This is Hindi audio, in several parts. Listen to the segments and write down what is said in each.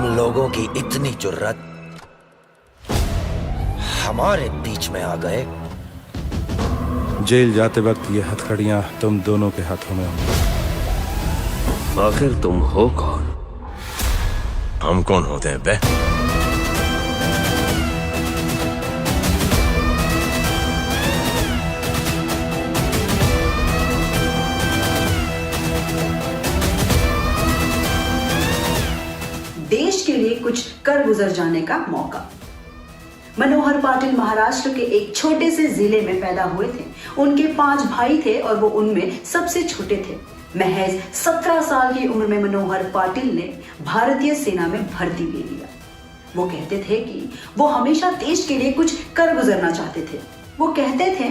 लोगों की इतनी जुर्रत हमारे बीच में आ गए। जेल जाते वक्त ये हथकड़ियां तुम दोनों के हाथों में होंगी। आखिर तुम हो कौन? हम कौन होते हैं बे? देश के लिए कुछ कर गुजर जाने का मौका। मनोहर पाटिल महाराष्ट्र के एक छोटे से जिले में पैदा हुए थे। उनके 5 भाई थे और वो उनमें सबसे छोटे थे। महज 17 साल की उम्र में मनोहर पाटिल ने भारतीय सेना में भर्ती ले लिया। वो कहते थे कि वो हमेशा देश के लिए कुछ कर गुजरना चाहते थे। वो कहते थे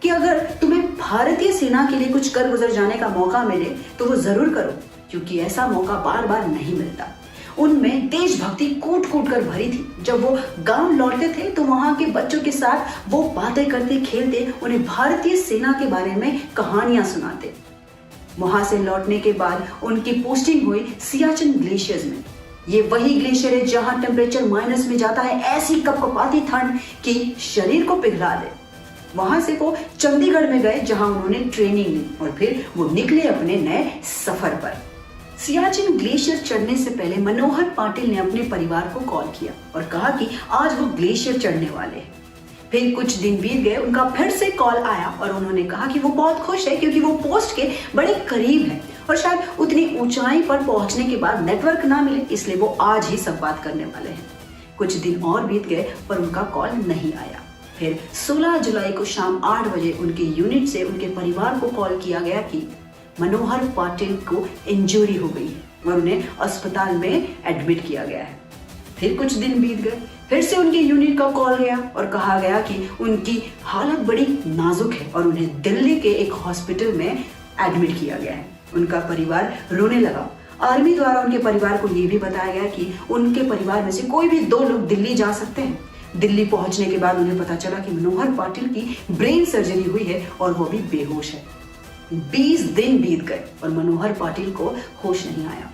कि अगर तुम्हें भारतीय सेना के लिए कुछ कर गुजर जाने का मौका मिले तो वो जरूर करो, क्योंकि ऐसा मौका बार बार नहीं मिलता। उनमें देशभक्ति कूट कूट कर भरी थी। जब वो गांव लौटते थे तो वहां के बच्चों के साथ वो बातें करते खेलते उन्हें भारतीय सेना के बारे में कहानियां सुनाते। वहां से लौटने के बाद उनकी पोस्टिंग हुई सियाचिन ग्लेशियर्स में। ये वही ग्लेशियर है जहां टेम्परेचर माइनस में जाता है, ऐसी कपकपाती ठंड कि शरीर को पिघला दे। वहां से वो चंडीगढ़ में गए जहां उन्होंने ट्रेनिंग ली और फिर वो निकले अपने नए सफर पर। सियाचिन ग्लेशियर चढ़ने से पहले मनोहर पाटिल ने अपने परिवार को कॉल किया और कहा कि आज वो ग्लेशियर चढ़ने वाले हैं। फिर कुछ दिन बीत गए, उनका फिर से कॉल आया और उन्होंने कहा कि वो बहुत खुश है क्योंकि वो पोस्ट के बड़े करीब है और शायद उतनी ऊंचाई पर पहुंचने के बाद नेटवर्क ना मिले, इसलिए वो आज ही सब बात करने वाले हैं। कुछ दिन और बीत गए पर उनका कॉल नहीं आया। फिर 16 जुलाई को शाम 8 बजे उनके यूनिट से उनके परिवार को कॉल किया गया कि मनोहर पाटिल को इंजरी हो गई है और उन्हें अस्पताल में एडमिट किया गया है। फिर कुछ दिन बीत गए, फिर से उनके यूनिट का कॉल गया और कहा गया कि उनकी हालत बड़ी नाजुक है और उन्हें दिल्ली के एक हॉस्पिटल में एडमिट किया गया है। उनका परिवार रोने लगा। आर्मी द्वारा उनके परिवार को यह भी बताया गया कि उनके परिवार में से कोई भी 2 लोग दिल्ली जा सकते हैं। दिल्ली पहुंचने के बाद उन्हें पता चला कि मनोहर पाटिल की ब्रेन सर्जरी हुई है और वो भी बेहोश है। 20 दिन बीत गए और मनोहर पाटिल को होश नहीं आया।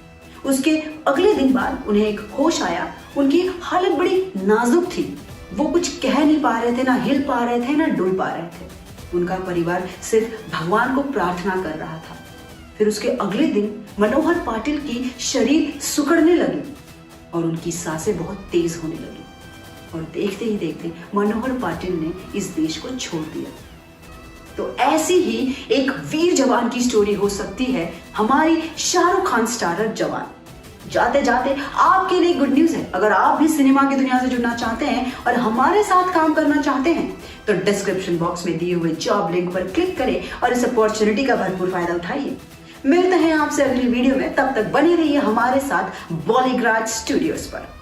उसके अगले दिन बाद उन्हें एक होश आया। उनकी हालत बड़ी नाजुक थी। वो कुछ कह नहीं पा रहे थे, ना हिल पा रहे थे, ना डुल पा रहे थे। उनका परिवार सिर्फ भगवान को प्रार्थना कर रहा था। फिर उसके अगले दिन मनोहर पाटिल की शरीर सिकुड़ने लगी और उनकी सांसें बहुत तेज होने लगी और देखते ही देखते मनोहर पाटिल ने इस देश को छोड़ दिया। तो ऐसी ही एक वीर जवान की स्टोरी हो सकती है हमारी शाहरुख खान स्टारर जवान। जाते जाते आपके लिए गुड न्यूज है। अगर आप भी सिनेमा की दुनिया से जुड़ना चाहते हैं और हमारे साथ काम करना चाहते हैं तो डिस्क्रिप्शन बॉक्स में दिए हुए जॉब लिंक पर क्लिक करें और इस अपॉर्चुनिटी का भरपूर फायदा उठाइए। मिलते हैं आपसे अगली वीडियो में, तब तक बने रहिए हमारे साथ बॉलीग्राज स्टूडियोज पर।